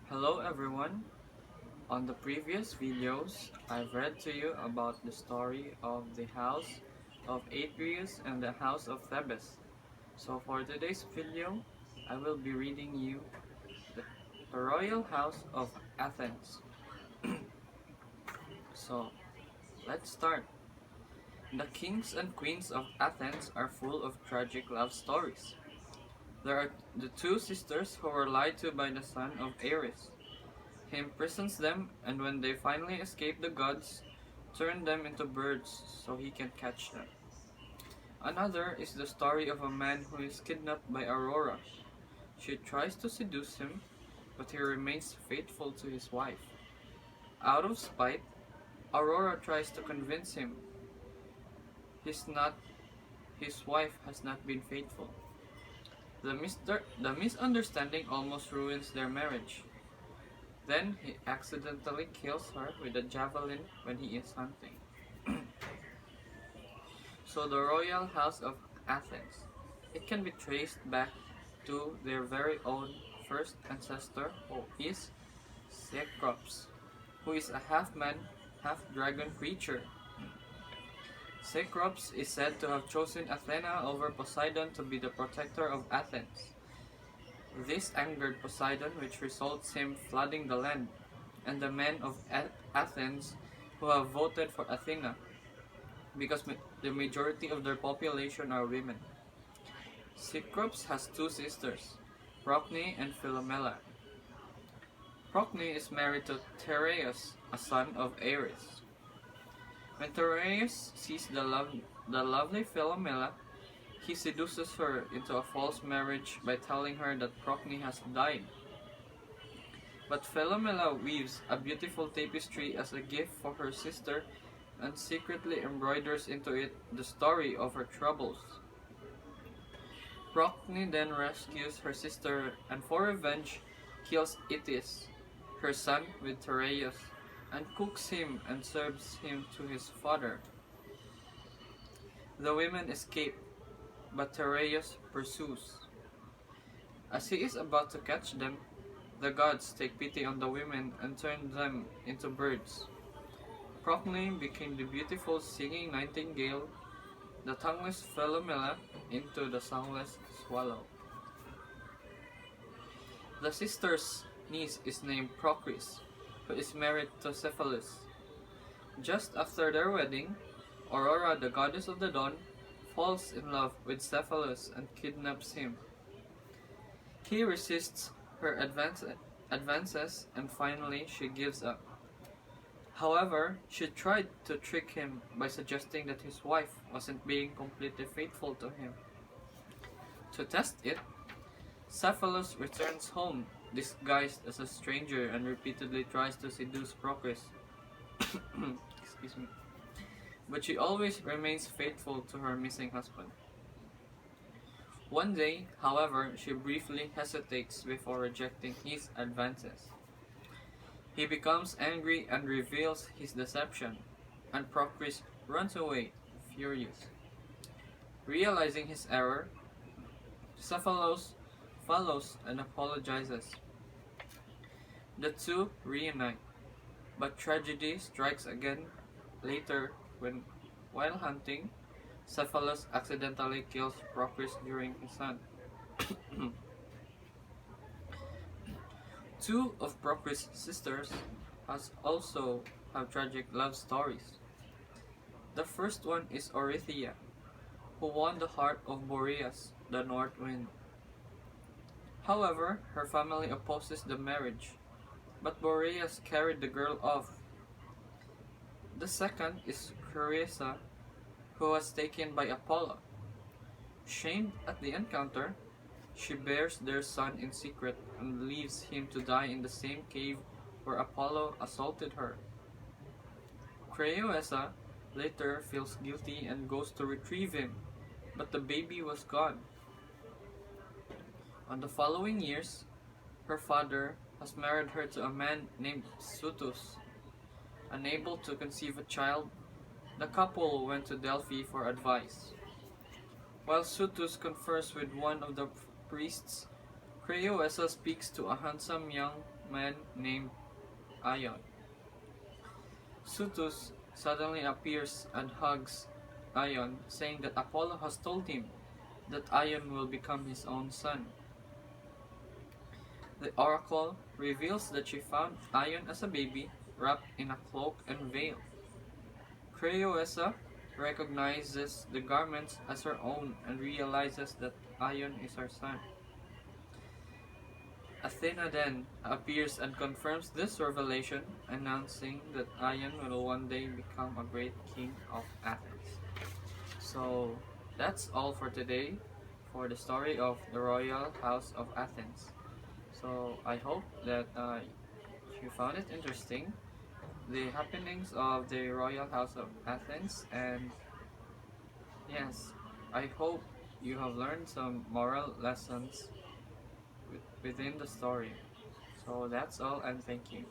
Hello everyone. On the previous videos, I've read to you about the story of the house of Atreus and the house of Thebes. So for today's video, I will be reading you the, the royal house of Athens. So let's start. The kings and queens of Athens are full of tragic love stories. There are the two sisters who were lied to by the son of Ares. He imprisons them, and when they finally escape the gods, turn them into birds so he can catch them. Another is the story of a man who is kidnapped by Aurora. She tries to seduce him, but he remains faithful to his wife. Out of spite, Aurora tries to convince him he's not his wife has not been faithful. The misunderstanding almost ruins their marriage. Then he accidentally kills her with a javelin when he is hunting. So the royal house of Athens, it can be traced back to their very own first ancestor, who is Cecrops, who is a half-man, half-dragon creature. Cecrops is said to have chosen Athena over Poseidon to be the protector of Athens. This angered Poseidon, which results him flooding the land, and the men of Athens who have voted for Athena, because the majority of their population are women. Cecrops has two sisters, Procne and Philomela. Procne is married to Tereus, a son of Ares. When Tereus sees the lovely Philomela, he seduces her into a false marriage by telling her that Procne has died. But Philomela weaves a beautiful tapestry as a gift for her sister and secretly embroiders into it the story of her troubles. Procne then rescues her sister and for revenge kills Itys, her son, with Tereus, and cooks him and serves him to his father. The women escape, but Tereus pursues. As he is about to catch them, the gods take pity on the women and turn them into birds. Procne became the beautiful singing nightingale, the tongueless Philomela into the songless swallow. The sister's niece is named Procris, who is married to Cephalus. Just after their wedding, Aurora, the goddess of the dawn, falls in love with Cephalus and kidnaps him. He resists her advances and finally she gives up. However, she tried to trick him by suggesting that his wife wasn't being completely faithful to him. To test it, Cephalus returns home disguised as a stranger and repeatedly tries to seduce Procris. Excuse me. But she always remains faithful to her missing husband. One day, however, she briefly hesitates before rejecting his advances. He becomes angry and reveals his deception, and Procris runs away, furious. Realizing his error, Cephalus follows and apologizes. The two reunite, but tragedy strikes again later when, while hunting, Cephalus accidentally kills Procris during his hunt. Two of Procris' sisters also have tragic love stories. The first one is Orithyia, who won the heart of Boreas, the North Wind. However, her family opposes the marriage, but Boreas carried the girl off. The second is Creusa, who was taken by Apollo. Shamed at the encounter, she bears their son in secret and leaves him to die in the same cave where Apollo assaulted her. Creusa later feels guilty and goes to retrieve him, but the baby was gone. On the following years, her father has married her to a man named Sutus. Unable to conceive a child, the couple went to Delphi for advice. While Sutus confers with one of the priests, Creusa speaks to a handsome young man named Ion. Sutus suddenly appears and hugs Ion, saying that Apollo has told him that Ion will become his own son. The oracle reveals that she found Ion as a baby, wrapped in a cloak and veil. Creusa recognizes the garments as her own and realizes that Ion is her son. Athena then appears and confirms this revelation, announcing that Ion will one day become a great king of Athens. So that's all for today for the story of the royal house of Athens. So I hope that you found it interesting, the happenings of the royal house of Athens, and yes, I hope you have learned some moral lessons within the story. So that's all, and thank you.